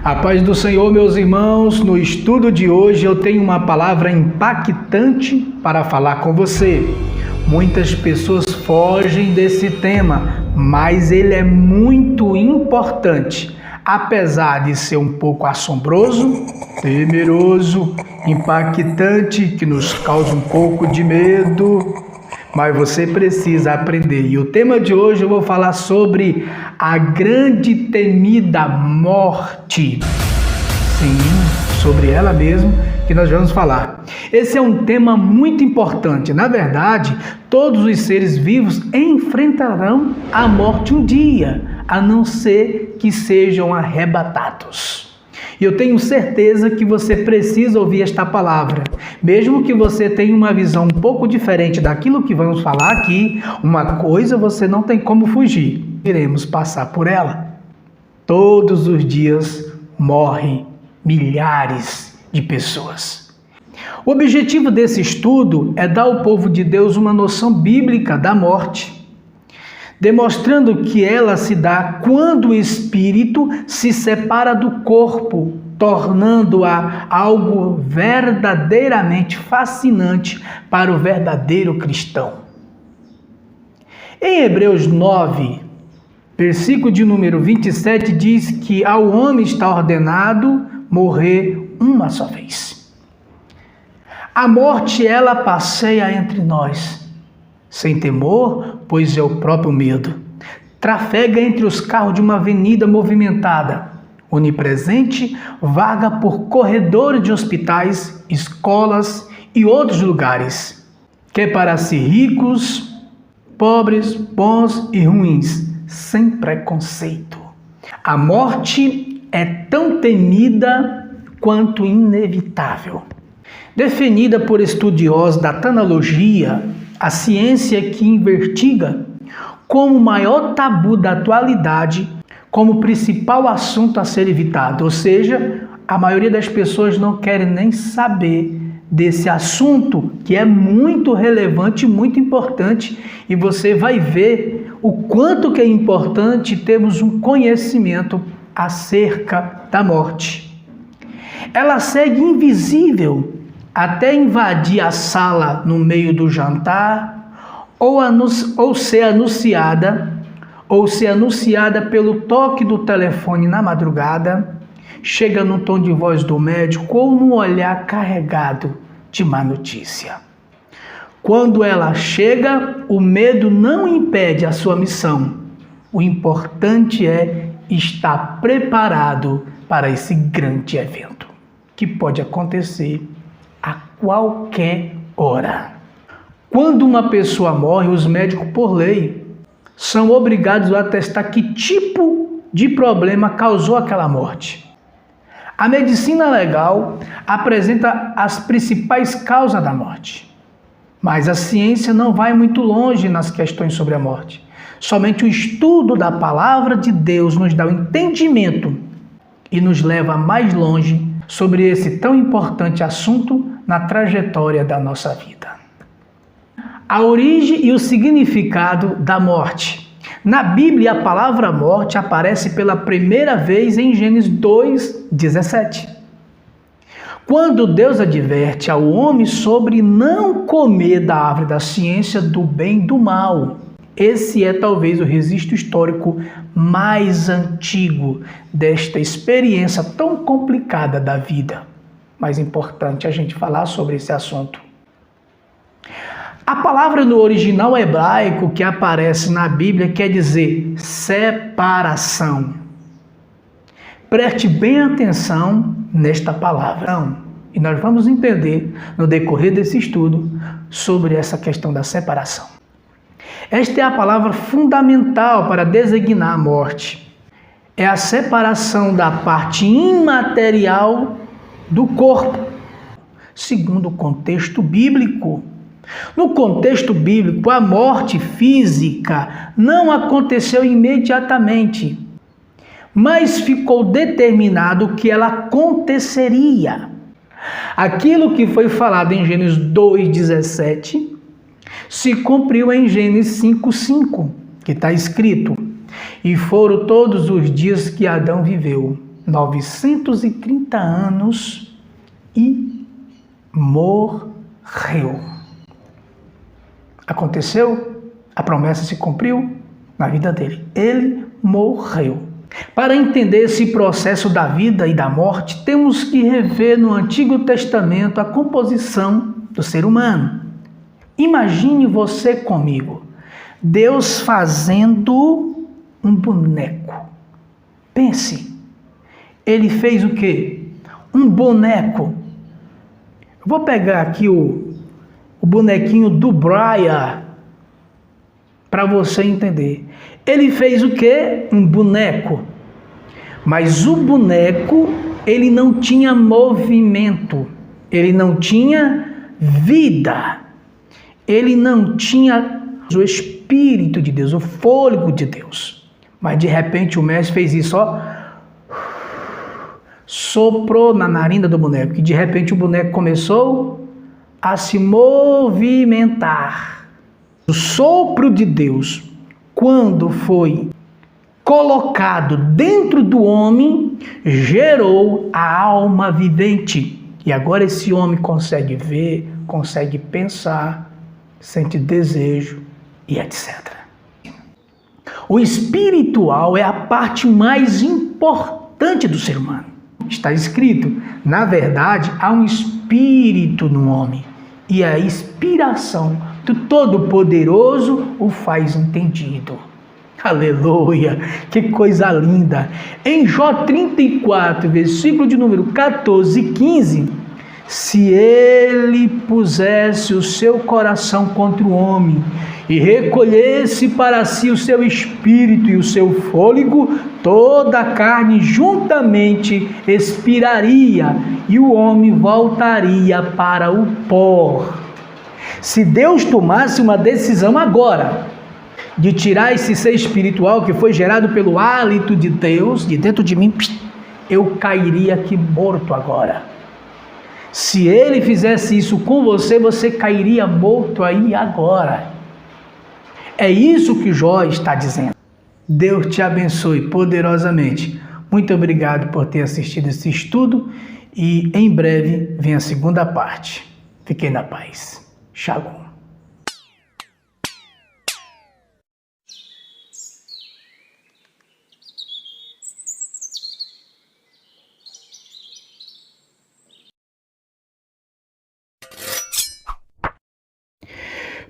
A paz do Senhor, meus irmãos. No estudo de hoje eu tenho uma palavra impactante para falar com você. Muitas pessoas fogem desse tema, mas ele é muito importante. Apesar de ser um pouco assombroso, temeroso, impactante, que nos causa um pouco de medo, mas você precisa aprender. E o tema de hoje eu vou falar sobre a grande temida morte. Sim, sobre ela mesmo que nós vamos falar. Esse é um tema muito importante. Na verdade, todos os seres vivos enfrentarão a morte um dia, a não ser que sejam arrebatados. E eu tenho certeza que você precisa ouvir esta palavra. Mesmo que você tenha uma visão um pouco diferente daquilo que vamos falar aqui, uma coisa você não tem como fugir. Iremos passar por ela. Todos os dias morrem milhares de pessoas. O objetivo desse estudo é dar ao povo de Deus uma noção bíblica da morte, demonstrando que ela se dá quando o espírito se separa do corpo, tornando-a algo verdadeiramente fascinante para o verdadeiro cristão. Em Hebreus 9, versículo de número 27, diz que ao homem está ordenado morrer uma só vez. A morte, ela passeia entre nós, sem temor, pois é o próprio medo. Trafega entre os carros de uma avenida movimentada, onipresente, vaga por corredores de hospitais, escolas e outros lugares, quer para si ricos, pobres, bons e ruins, sem preconceito. A morte é tão temida quanto inevitável. Definida por estudiosos da tananologia, a ciência que investiga como o maior tabu da atualidade, como principal assunto a ser evitado. Ou seja, a maioria das pessoas não querem nem saber desse assunto, que é muito relevante, muito importante, e você vai ver o quanto que é importante termos um conhecimento acerca da morte. Ela segue invisível até invadir a sala no meio do jantar, ou ser anunciada pelo toque do telefone na madrugada, chega num tom de voz do médico ou num olhar carregado de má notícia. Quando ela chega, o medo não impede a sua missão. O importante é estar preparado para esse grande evento, que pode acontecer a qualquer hora. Quando uma pessoa morre, os médicos, por lei, são obrigados a atestar que tipo de problema causou aquela morte. A medicina legal apresenta as principais causas da morte, mas a ciência não vai muito longe nas questões sobre a morte. Somente o estudo da palavra de Deus nos dá o entendimento e nos leva mais longe sobre esse tão importante assunto na trajetória da nossa vida. A origem e o significado da morte. Na Bíblia, a palavra morte aparece pela primeira vez em Gênesis 2:17. Quando Deus adverte ao homem sobre não comer da árvore da ciência do bem e do mal. Esse é talvez o registro histórico mais antigo desta experiência tão complicada da vida. Mais importante a gente falar sobre esse assunto. A palavra no original hebraico que aparece na Bíblia quer dizer separação. Preste bem atenção nesta palavra. E nós vamos entender no decorrer desse estudo sobre essa questão da separação. Esta é a palavra fundamental para designar a morte. É a separação da parte imaterial do corpo, segundo o contexto bíblico. No contexto bíblico, a morte física não aconteceu imediatamente, mas ficou determinado que ela aconteceria. Aquilo que foi falado em Gênesis 2:17 se cumpriu em Gênesis 5:5, que está escrito: E foram todos os dias que Adão viveu, 930 anos e morreu. Aconteceu, a promessa se cumpriu na vida dele. Ele morreu. Para entender esse processo da vida e da morte, temos que rever no Antigo Testamento a composição do ser humano. Imagine você comigo, Deus fazendo um boneco. Pense, ele fez o quê? Um boneco. Eu vou pegar aqui o bonequinho do Brian para você entender. Ele fez o quê? Um boneco. Mas o boneco, ele não tinha movimento, ele não tinha vida, ele não tinha o Espírito de Deus, o fôlego de Deus. Mas de repente o mestre fez isso, ó, soprou na narina do boneco, e de repente o boneco começou a se movimentar. O sopro de Deus, quando foi colocado dentro do homem, gerou a alma vivente. E agora esse homem consegue ver, consegue pensar, sente desejo e etc. O espiritual é a parte mais importante do ser humano. Está escrito, na verdade, há um espírito no homem, e a inspiração do Todo-Poderoso o faz entendido. Aleluia, que coisa linda. Em Jó 34, versículo de número 14 e 15, se ele pusesse o seu coração contra o homem e recolhesse para si o seu espírito e o seu fôlego, toda a carne juntamente expiraria e o homem voltaria para o pó. Se Deus tomasse uma decisão agora de tirar esse ser espiritual que foi gerado pelo hálito de Deus de dentro de mim, eu cairia aqui morto agora. Se ele fizesse isso com você, você cairia morto aí agora. É isso que Jó está dizendo. Deus te abençoe poderosamente. Muito obrigado por ter assistido esse estudo e em breve vem a segunda parte. Fiquem na paz. Shalom.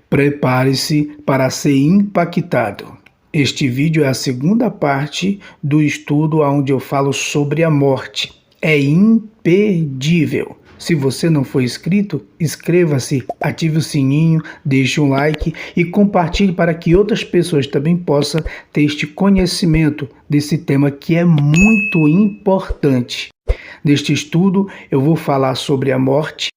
Prepare-se para ser impactado. Este vídeo é a segunda parte do estudo onde eu falo sobre a morte. É imperdível. Se você não for inscrito, inscreva-se, ative o sininho, deixe um like e compartilhe para que outras pessoas também possam ter este conhecimento desse tema que é muito importante. Neste estudo eu vou falar sobre a morte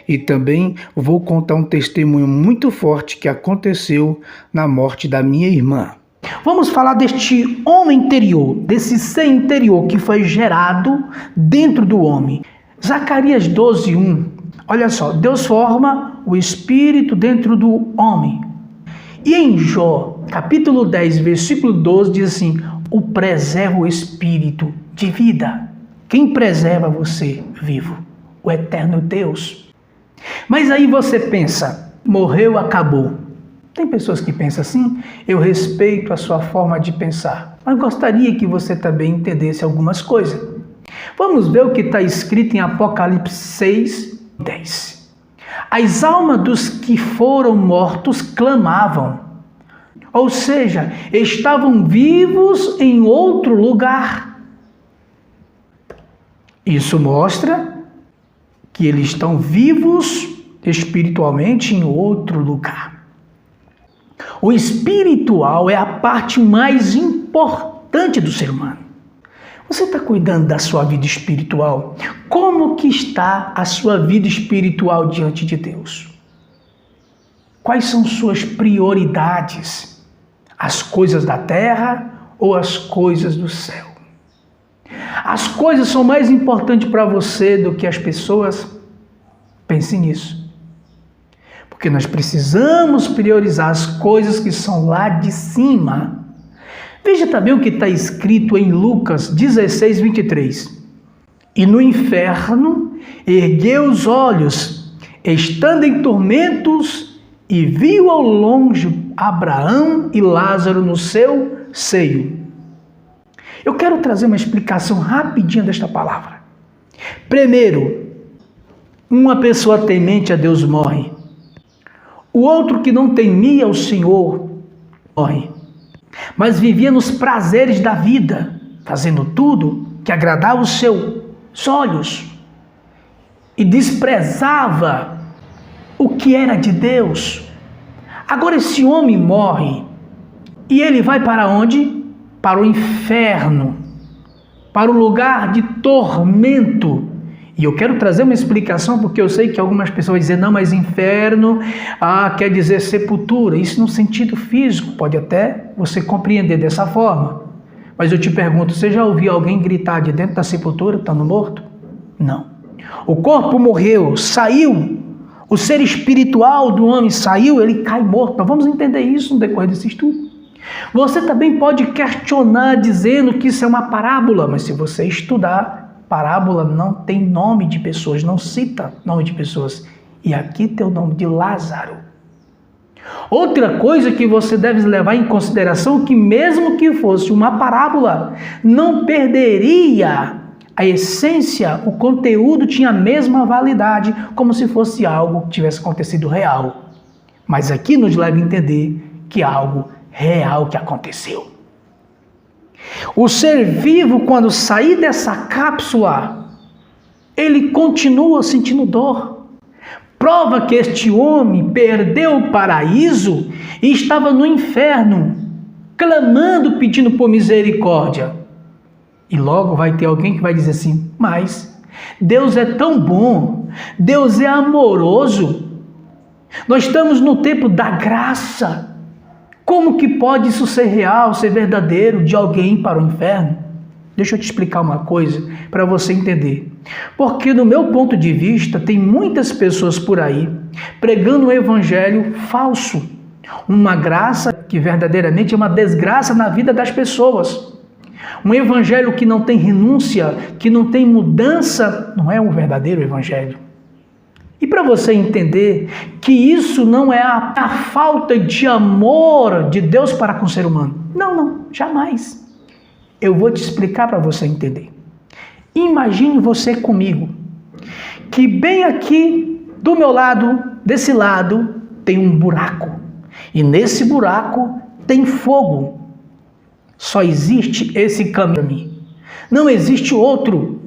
e também vou contar um testemunho muito forte que aconteceu na morte da minha irmã. Vamos falar deste homem interior, desse ser interior que foi gerado dentro do homem. Zacarias 12:1. Olha só, Deus forma o espírito dentro do homem. E em Jó, capítulo 10, versículo 12, diz assim: o preserva o espírito de vida. Quem preserva você vivo? O eterno Deus. Mas aí você pensa, morreu, acabou. Tem pessoas que pensam assim, eu respeito a sua forma de pensar, mas gostaria que você também entendesse algumas coisas. Vamos ver o que está escrito em Apocalipse 6:10. As almas dos que foram mortos clamavam, ou seja, estavam vivos em outro lugar. Isso mostra que eles estão vivos espiritualmente em outro lugar. O espiritual é a parte mais importante do ser humano. Você está cuidando da sua vida espiritual? Como que está a sua vida espiritual diante de Deus? Quais são suas prioridades? As coisas da terra ou as coisas do céu? As coisas são mais importantes para você do que as pessoas? Pense nisso. Porque nós precisamos priorizar as coisas que são lá de cima. Veja também o que está escrito em Lucas 16, 23. E no inferno ergueu os olhos, estando em tormentos, e viu ao longe Abraão e Lázaro no seu seio. Eu quero trazer uma explicação rapidinha desta palavra. Primeiro, uma pessoa temente a Deus morre. O outro que não temia o Senhor morre, mas vivia nos prazeres da vida, fazendo tudo que agradava os seus olhos e desprezava o que era de Deus. Agora esse homem morre e ele vai para onde? Para o inferno, para o lugar de tormento. E eu quero trazer uma explicação, porque eu sei que algumas pessoas vão dizer, não, mas inferno quer dizer sepultura. Isso no sentido físico, pode até você compreender dessa forma. Mas eu te pergunto, você já ouviu alguém gritar de dentro da sepultura, estando morto? Não. O corpo morreu, saiu, o ser espiritual do homem saiu, ele cai morto. Nós vamos entender isso no decorrer desse estudo. Você também pode questionar dizendo que isso é uma parábola, mas se você estudar, parábola não tem nome de pessoas, não cita nome de pessoas. E aqui tem o nome de Lázaro. Outra coisa que você deve levar em consideração, que mesmo que fosse uma parábola, não perderia a essência, o conteúdo tinha a mesma validade, como se fosse algo que tivesse acontecido real. Mas aqui nos leva a entender que é algo real que aconteceu. O ser vivo, quando sair dessa cápsula, ele continua sentindo dor. Prova que este homem perdeu o paraíso e estava no inferno, clamando, pedindo por misericórdia. E logo vai ter alguém que vai dizer assim, mas Deus é tão bom, Deus é amoroso, nós estamos no tempo da graça. Como que pode isso ser real, ser verdadeiro, de alguém para o inferno? Deixa eu te explicar uma coisa para você entender. Porque no meu ponto de vista, tem muitas pessoas por aí pregando um evangelho falso. Uma graça que verdadeiramente é uma desgraça na vida das pessoas. Um evangelho que não tem renúncia, que não tem mudança, não é um verdadeiro evangelho. E para você entender que isso não é a falta de amor de Deus para com o ser humano. Não, jamais. Eu vou te explicar para você entender. Imagine você comigo, que bem aqui do meu lado, desse lado, tem um buraco. E nesse buraco tem fogo. Só existe esse caminho. Não existe outro.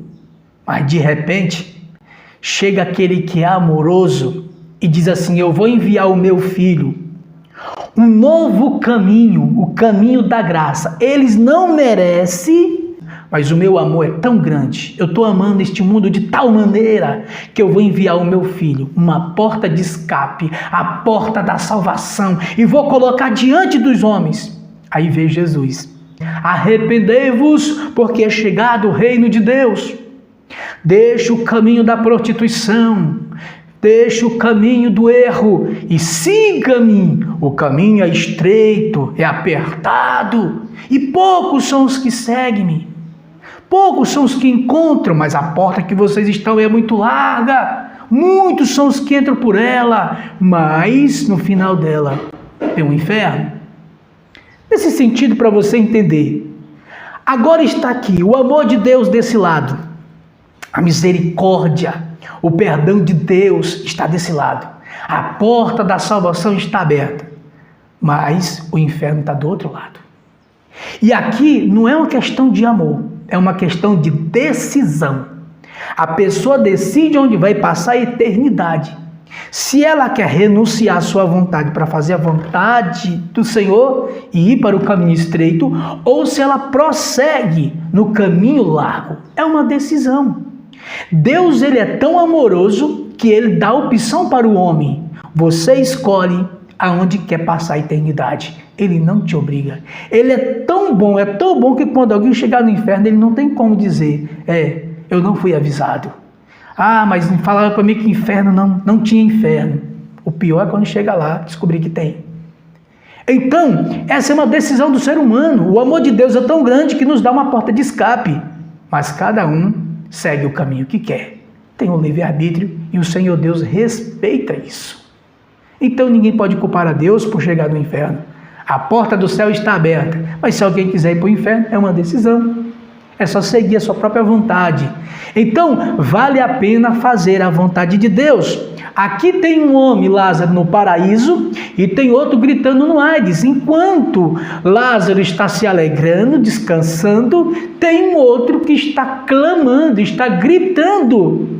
Mas de repente, chega aquele que é amoroso e diz assim, eu vou enviar o meu filho. Um novo caminho, o caminho da graça. Eles não merecem, mas o meu amor é tão grande. Eu estou amando este mundo de tal maneira que eu vou enviar o meu filho. Uma porta de escape, a porta da salvação. E vou colocar diante dos homens. Aí veio Jesus. Arrependei-vos, porque é chegado o reino de Deus. Deixa o caminho da prostituição, deixa o caminho do erro e siga-me. O caminho é estreito, é apertado e poucos são os que seguem-me. Poucos são os que encontram, mas a porta que vocês estão é muito larga. Muitos são os que entram por ela, mas no final dela tem um inferno. Nesse sentido, para você entender, agora está aqui o amor de Deus desse lado, a misericórdia, o perdão de Deus está desse lado, a porta da salvação está aberta, mas o inferno está do outro lado. E aqui não é uma questão de amor, é uma questão de decisão. A pessoa decide onde vai passar a eternidade. Se ela quer renunciar à sua vontade para fazer a vontade do Senhor e ir para o caminho estreito, ou se ela prossegue no caminho largo, é uma decisão. Deus, ele é tão amoroso que ele dá opção para o homem. Você escolhe aonde quer passar a eternidade. Ele não te obriga. Ele é tão bom que quando alguém chegar no inferno, ele não tem como dizer, eu não fui avisado. Mas falaram para mim que inferno não tinha inferno. O pior é quando chega lá, descobrir que tem. Então, essa é uma decisão do ser humano. O amor de Deus é tão grande que nos dá uma porta de escape. Mas cada um segue o caminho que quer. Tem um livre-arbítrio e o Senhor Deus respeita isso. Então ninguém pode culpar a Deus por chegar no inferno. A porta do céu está aberta, mas se alguém quiser ir para o inferno, é uma decisão. É só seguir a sua própria vontade. Então, vale a pena fazer a vontade de Deus. Aqui tem um homem, Lázaro, no paraíso, e tem outro gritando no Hades. Enquanto Lázaro está se alegrando, descansando, tem um outro que está clamando, está gritando.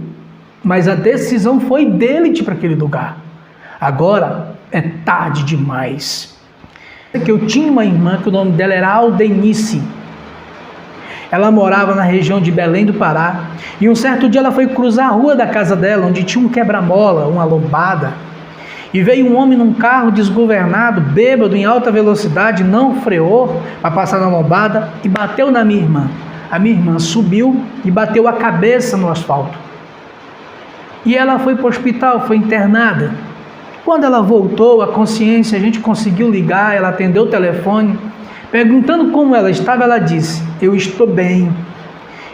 Mas a decisão foi dele de ir para aquele lugar. Agora é tarde demais. Eu tinha uma irmã que o nome dela era Aldenice. Ela morava na região de Belém do Pará. E um certo dia ela foi cruzar a rua da casa dela, onde tinha um quebra-mola, uma lombada. E veio um homem num carro desgovernado, bêbado, em alta velocidade, não freou para passar na lombada e bateu na minha irmã. A minha irmã subiu e bateu a cabeça no asfalto. E ela foi para o hospital, foi internada. Quando ela voltou, a consciência, a gente conseguiu ligar, ela atendeu o telefone. Perguntando como ela estava, ela disse: eu estou bem.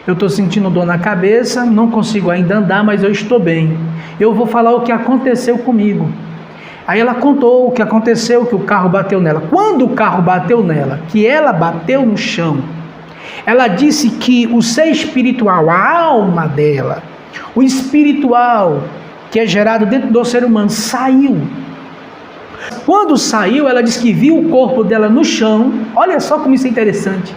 Eu estou sentindo dor na cabeça, não consigo ainda andar, mas eu estou bem. Eu vou falar o que aconteceu comigo. Aí ela contou o que aconteceu, que o carro bateu nela. Quando o carro bateu nela, que ela bateu no chão, ela disse que o ser espiritual, a alma dela, o espiritual que é gerado dentro do ser humano, saiu. Quando saiu, ela disse que viu o corpo dela no chão. Olha só como isso é interessante.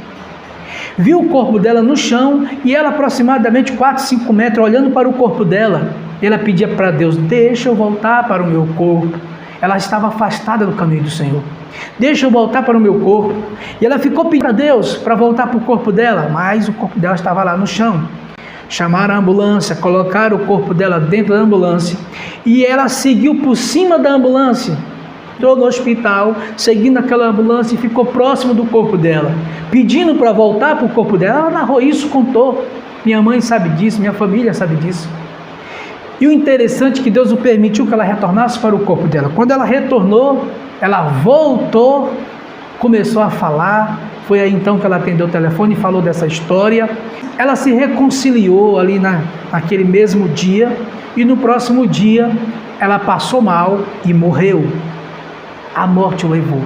Viu o corpo dela no chão e ela aproximadamente 4, 5 metros olhando para o corpo dela. E ela pedia para Deus: deixa eu voltar para o meu corpo. Ela estava afastada do caminho do Senhor. Deixa eu voltar para o meu corpo. E ela ficou pedindo a Deus para voltar para o corpo dela, mas o corpo dela estava lá no chão. Chamaram a ambulância, colocaram o corpo dela dentro da ambulância e ela seguiu por cima da ambulância. Entrou no hospital, seguindo aquela ambulância e ficou próximo do corpo dela, pedindo para voltar para o corpo dela. Ela narrou isso, contou. Minha mãe sabe disso, minha família sabe disso. E o interessante é que Deus o permitiu que ela retornasse para o corpo dela. Quando ela retornou, ela voltou, começou a falar. Foi aí então que ela atendeu o telefone e falou dessa história. Ela se reconciliou ali naquele mesmo dia e no próximo dia ela passou mal e morreu. A morte o levou.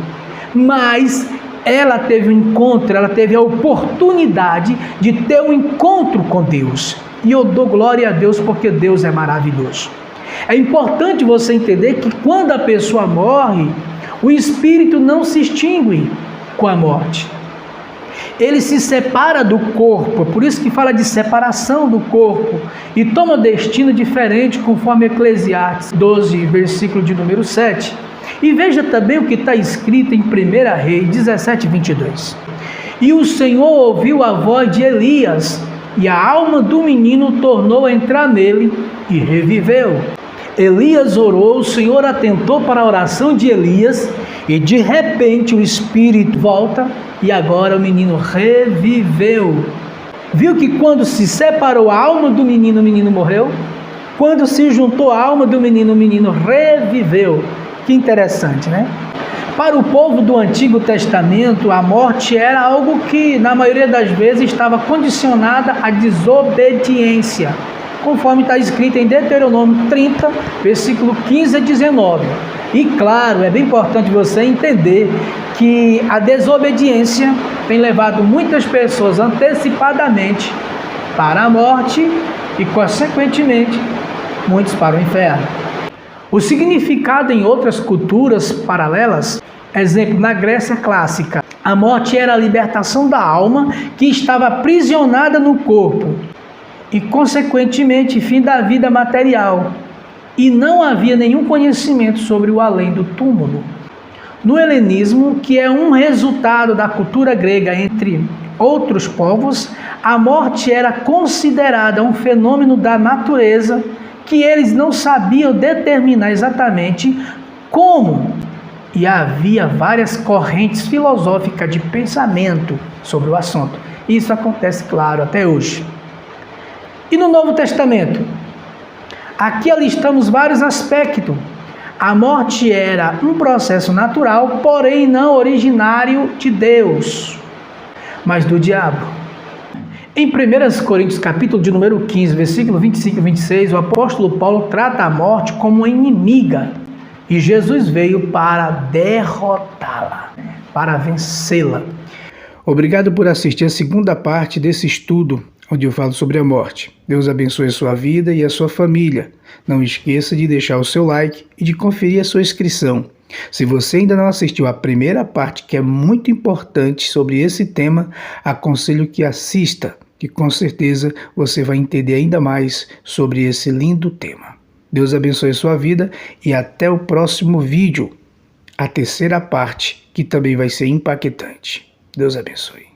Mas ela teve um encontro, ela teve a oportunidade de ter um encontro com Deus. E eu dou glória a Deus porque Deus é maravilhoso. É importante você entender que quando a pessoa morre, o espírito não se extingue com a morte. Ele se separa do corpo, por isso que fala de separação do corpo, e toma destino diferente, conforme Eclesiastes 12, versículo de número 7. E veja também o que está escrito em 1 Reis 17, 22. E o Senhor ouviu a voz de Elias, e a alma do menino tornou a entrar nele, e reviveu. Elias orou, o Senhor atentou para a oração de Elias, e de repente o espírito volta, e agora o menino reviveu. Viu que quando se separou a alma do menino, o menino morreu? Quando se juntou a alma do menino, o menino reviveu. Que interessante, né? Para o povo do Antigo Testamento, a morte era algo que, na maioria das vezes, estava condicionada à desobediência, conforme está escrito em Deuteronômio 30, versículo 15 a 19. E claro, é bem importante você entender que a desobediência tem levado muitas pessoas antecipadamente para a morte e, consequentemente, muitos para o inferno. O significado em outras culturas paralelas, exemplo, na Grécia clássica, a morte era a libertação da alma que estava aprisionada no corpo e, consequentemente, fim da vida material. E não havia nenhum conhecimento sobre o além do túmulo. No helenismo, que é um resultado da cultura grega entre outros povos, a morte era considerada um fenômeno da natureza que eles não sabiam determinar exatamente como. E havia várias correntes filosóficas de pensamento sobre o assunto. Isso acontece, claro, até hoje. E no Novo Testamento? Aqui alistamos vários aspectos. A morte era um processo natural, porém não originário de Deus, mas do diabo. Em 1 Coríntios, capítulo de número 15, versículo 25 e 26, o apóstolo Paulo trata a morte como uma inimiga e Jesus veio para derrotá-la, para vencê-la. Obrigado por assistir a segunda parte desse estudo, onde eu falo sobre a morte. Deus abençoe a sua vida e a sua família. Não esqueça de deixar o seu like e de conferir a sua inscrição. Se você ainda não assistiu a primeira parte, que é muito importante sobre esse tema, aconselho que assista, que com certeza você vai entender ainda mais sobre esse lindo tema. Deus abençoe a sua vida e até o próximo vídeo, a terceira parte, que também vai ser impactante. Deus abençoe.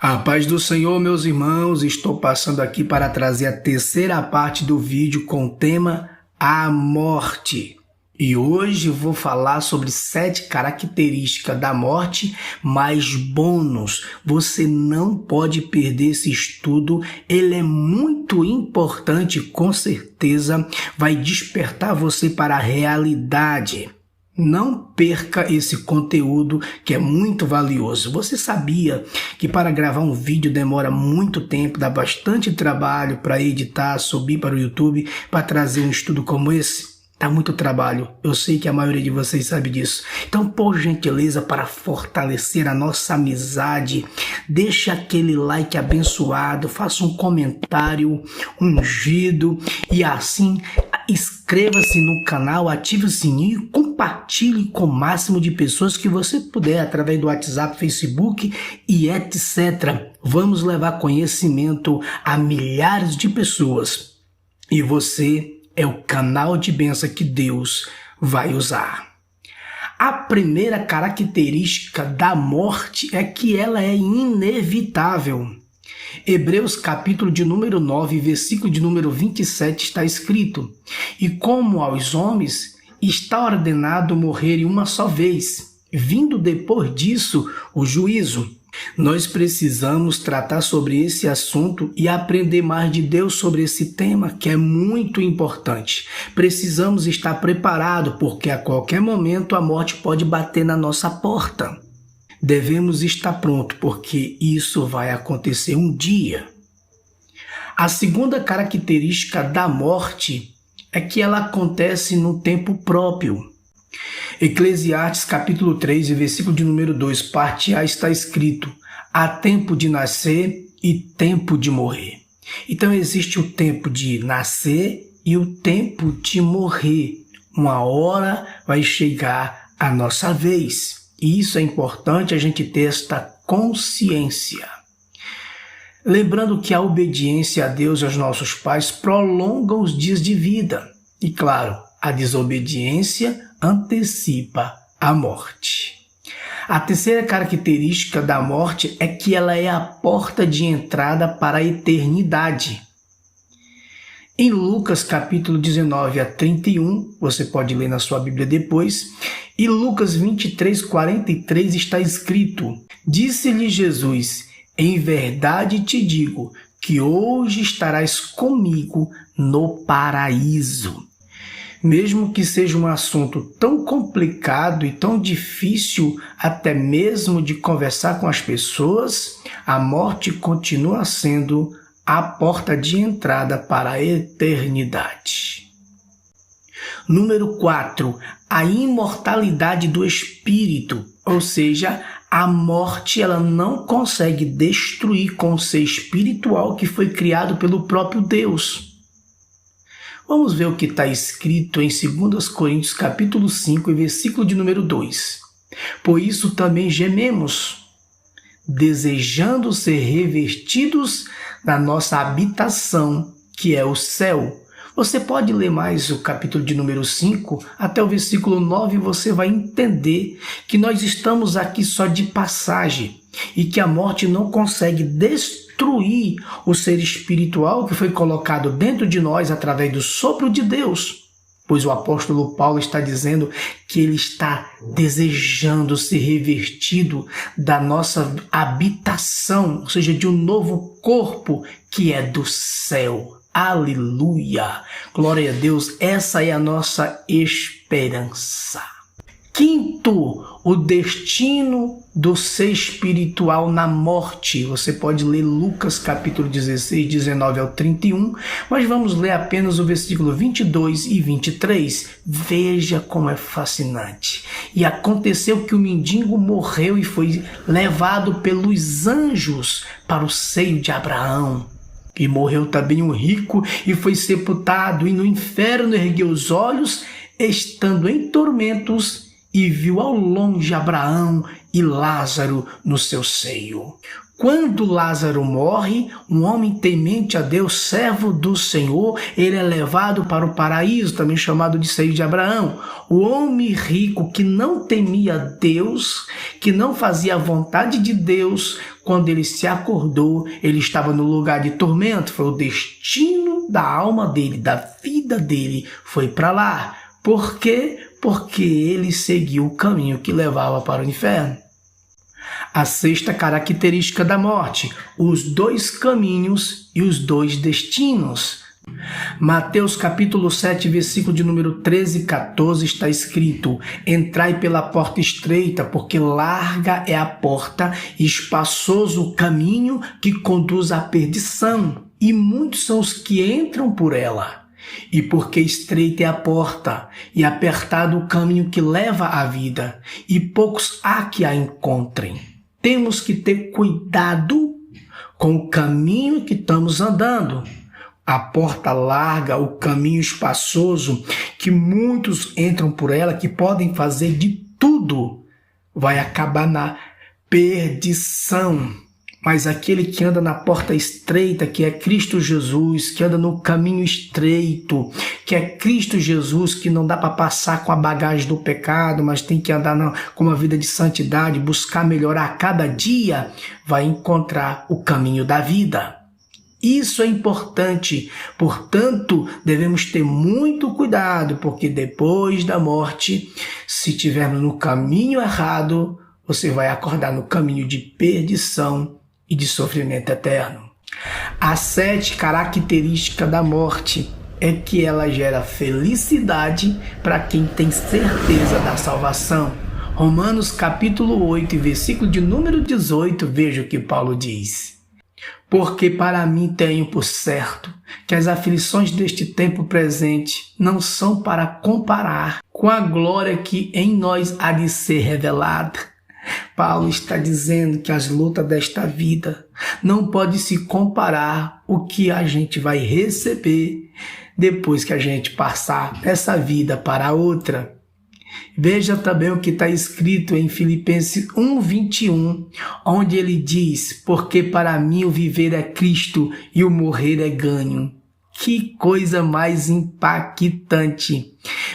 A paz do Senhor, meus irmãos, estou passando aqui para trazer a terceira parte do vídeo com o tema A Morte. E hoje vou falar sobre 7 características da morte, mais bônus. Você não pode perder esse estudo, ele é muito importante, com certeza vai despertar você para a realidade. Não perca esse conteúdo que é muito valioso. Você sabia que para gravar um vídeo demora muito tempo, dá bastante trabalho para editar, subir para o YouTube, para trazer um estudo como esse? Dá muito trabalho, eu sei que a maioria de vocês sabe disso. Então, por gentileza, para fortalecer a nossa amizade, deixa aquele like abençoado, faça um comentário ungido e assim inscreva-se no canal, ative o sininho e compartilhe com o máximo de pessoas que você puder através do WhatsApp, Facebook e etc. Vamos levar conhecimento a milhares de pessoas e você é o canal de bênção que Deus vai usar. A primeira característica da morte é que ela é inevitável. Hebreus capítulo de número 9, versículo de número 27 está escrito: E como aos homens está ordenado morrerem uma só vez, vindo depois disso o juízo. Nós precisamos tratar sobre esse assunto e aprender mais de Deus sobre esse tema, que é muito importante. Precisamos estar preparados, porque a qualquer momento a morte pode bater na nossa porta. Devemos estar prontos, porque isso vai acontecer um dia. A segunda característica da morte é que ela acontece no tempo próprio. Eclesiastes capítulo 3, versículo de número 2, parte A, está escrito: há tempo de nascer e tempo de morrer. Então existe o tempo de nascer e o tempo de morrer. Uma hora vai chegar a nossa vez. E isso é importante a gente ter esta consciência. Lembrando que a obediência a Deus e aos nossos pais prolonga os dias de vida. E claro, a desobediência antecipa a morte. A terceira característica da morte é que ela é a porta de entrada para a eternidade. Em Lucas capítulo 19 a 31, você pode ler na sua Bíblia depois, e Lucas 23, 43 está escrito: Disse-lhe Jesus: Em verdade te digo que hoje estarás comigo no paraíso. Mesmo que seja um assunto tão complicado e tão difícil até mesmo de conversar com as pessoas, a morte continua sendo a porta de entrada para a eternidade. Número 4. A imortalidade do espírito, ou seja, a morte ela não consegue destruir com o ser espiritual que foi criado pelo próprio Deus. Vamos ver o que está escrito em 2 Coríntios capítulo 5, versículo de número 2. Por isso também gememos, desejando ser revestidos da nossa habitação, que é o céu. Você pode ler mais o capítulo de número 5, até o versículo 9, e você vai entender que nós estamos aqui só de passagem e que a morte não consegue destruir o ser espiritual que foi colocado dentro de nós através do sopro de Deus. Pois o apóstolo Paulo está dizendo que ele está desejando ser revestido da nossa habitação, ou seja, de um novo corpo que é do céu. Aleluia! Glória a Deus, essa é a nossa esperança. Quinto, o destino do ser espiritual na morte. Você pode ler Lucas capítulo 16, 19 ao 31, mas vamos ler apenas o versículo 22 e 23. Veja como é fascinante. E aconteceu que o mendigo morreu e foi levado pelos anjos para o seio de Abraão. E morreu também o rico e foi sepultado, e no inferno ergueu os olhos, estando em tormentos, e viu ao longe Abraão e Lázaro no seu seio. Quando Lázaro morre, um homem temente a Deus, servo do Senhor, ele é levado para o paraíso, também chamado de seio de Abraão. O homem rico que não temia Deus, que não fazia a vontade de Deus, quando ele se acordou, ele estava no lugar de tormento. Foi o destino da alma dele, da vida dele, foi para lá. Por quê? Porque ele seguiu o caminho que levava para o inferno. A sexta característica da morte: os dois caminhos e os dois destinos. Mateus capítulo 7, versículo de número 13 e 14 está escrito: entrai pela porta estreita, porque larga é a porta e espaçoso o caminho que conduz à perdição, e muitos são os que entram por ela. E porque estreita é a porta e apertado o caminho que leva à vida, e poucos há que a encontrem. Temos que ter cuidado com o caminho que estamos andando. A porta larga, o caminho espaçoso, que muitos entram por ela, que podem fazer de tudo, vai acabar na perdição. Mas aquele que anda na porta estreita, que é Cristo Jesus, que anda no caminho estreito, que é Cristo Jesus, que não dá para passar com a bagagem do pecado, mas tem que andar com uma vida de santidade, buscar melhorar a cada dia, vai encontrar o caminho da vida. Isso é importante, portanto, devemos ter muito cuidado, porque depois da morte, se estivermos no caminho errado, você vai acordar no caminho de perdição e de sofrimento eterno. A sétima característica da morte é que ela gera felicidade para quem tem certeza da salvação. Romanos capítulo 8, versículo de número 18, veja o que Paulo diz: porque para mim tenho por certo que as aflições deste tempo presente não são para comparar com a glória que em nós há de ser revelada. Paulo está dizendo que as lutas desta vida não podem se comparar o que a gente vai receber depois que a gente passar essa vida para a outra. Veja também o que está escrito em Filipenses 1:21, onde ele diz: porque para mim o viver é Cristo e o morrer é ganho. Que coisa mais impactante!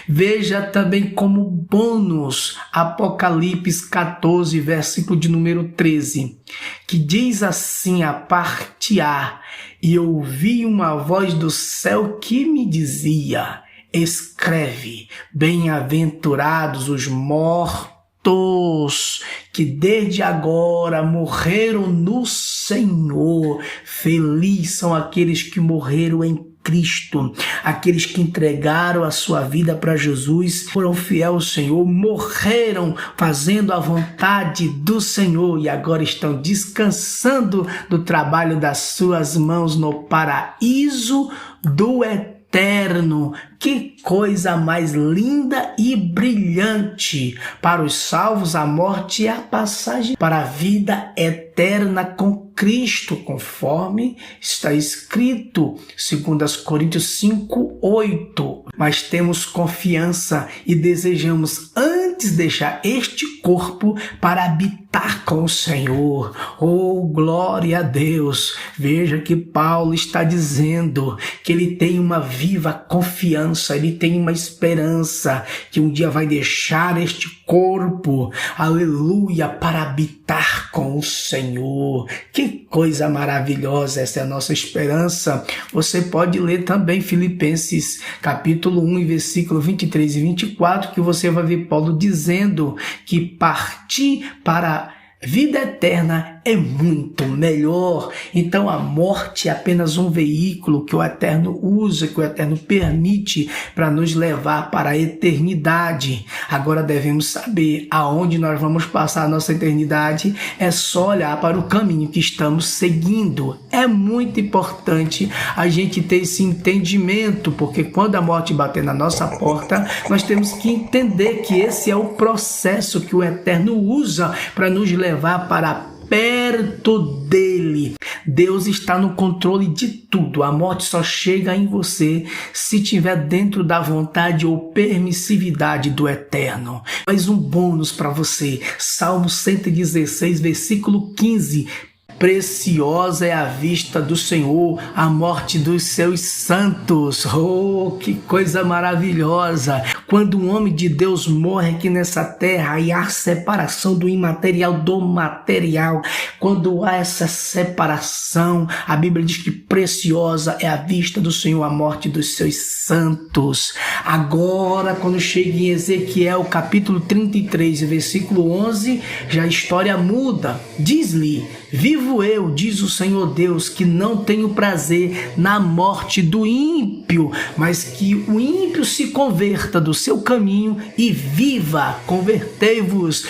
Veja também como bônus Apocalipse 14, versículo de número 13, que diz assim a parte A: e ouvi uma voz do céu que me dizia: escreve, bem-aventurados os mortos que desde agora morreram no Senhor. Felizes são aqueles que morreram em Cristo, aqueles que entregaram a sua vida para Jesus, foram fiéis ao Senhor, morreram fazendo a vontade do Senhor e agora estão descansando do trabalho das suas mãos no paraíso do eterno. Que coisa mais linda e brilhante! Para os salvos, a morte é a passagem para a vida eterna com Cristo, conforme está escrito, 2 Coríntios 5:8. Mas temos confiança e desejamos antes deixar este corpo para habitar com o Senhor. Oh, glória a Deus! Veja que Paulo está dizendo que ele tem uma viva confiança, ele tem uma esperança que um dia vai deixar este corpo, aleluia, para habitar com o Senhor. Que coisa maravilhosa, essa é a nossa esperança. Você pode ler também Filipenses capítulo 1, versículo 23 e 24, que você vai ver Paulo dizendo que partir para vida eterna é muito melhor. Então a morte é apenas um veículo que o Eterno usa, que o Eterno permite para nos levar para a eternidade. Agora devemos saber aonde nós vamos passar a nossa eternidade. É só olhar para o caminho que estamos seguindo. É muito importante a gente ter esse entendimento, porque quando a morte bater na nossa porta, nós temos que entender que esse é o processo que o Eterno usa para nos levar para perto dele. Deus está no controle de tudo. A morte só chega em você se estiver dentro da vontade ou permissividade do Eterno. Mais um bônus para você. Salmo 116, versículo 15. Preciosa é a vista do Senhor, a morte dos seus santos. Oh, que coisa maravilhosa! Quando um homem de Deus morre aqui nessa terra, e há separação do imaterial do material. Quando há essa separação, a Bíblia diz que preciosa é a vista do Senhor, a morte dos seus santos. Agora, quando chega em Ezequiel, capítulo 33, versículo 11, já a história muda. Diz-lhe: vivo eu, diz o Senhor Deus, que não tenho prazer na morte do ímpio, mas que o ímpio se converta do seu caminho e viva. Convertei-vos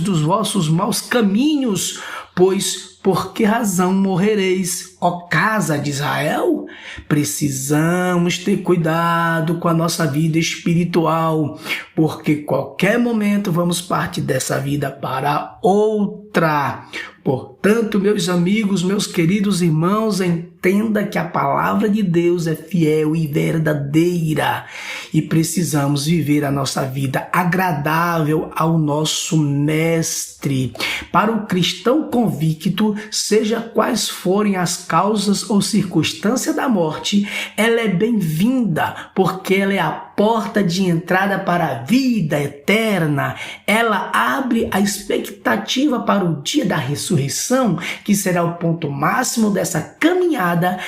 dos vossos maus caminhos, pois por que razão morrereis, ó casa de Israel? Precisamos ter cuidado com a nossa vida espiritual, porque qualquer momento vamos partir dessa vida para outra. Portanto, meus amigos, meus queridos irmãos, entenda que a palavra de Deus é fiel e verdadeira e precisamos viver a nossa vida agradável ao nosso Mestre. Para o cristão convicto, seja quais forem as causas ou circunstâncias da morte, ela é bem-vinda, porque ela é a porta de entrada para a vida eterna. Ela abre a expectativa para o dia da ressurreição, que será o ponto máximo dessa caminhada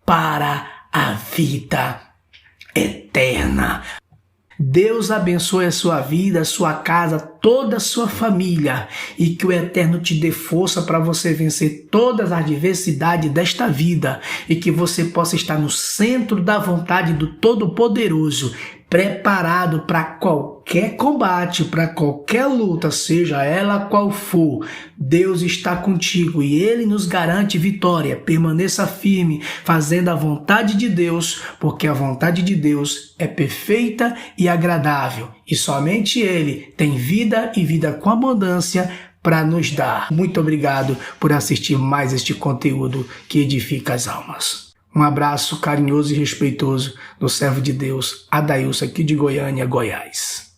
para a vida eterna. Deus abençoe a sua vida, a sua casa, toda a sua família, e que o Eterno te dê força para você vencer todas as adversidades desta vida e que você possa estar no centro da vontade do Todo-Poderoso, preparado para qualquer combate, para qualquer luta, seja ela qual for. Deus está contigo e Ele nos garante vitória. Permaneça firme, fazendo a vontade de Deus, porque a vontade de Deus é perfeita e agradável. E somente Ele tem vida e vida com abundância para nos dar. Muito obrigado por assistir mais este conteúdo que edifica as almas. Um abraço carinhoso e respeitoso do servo de Deus, Adailson, aqui de Goiânia, Goiás.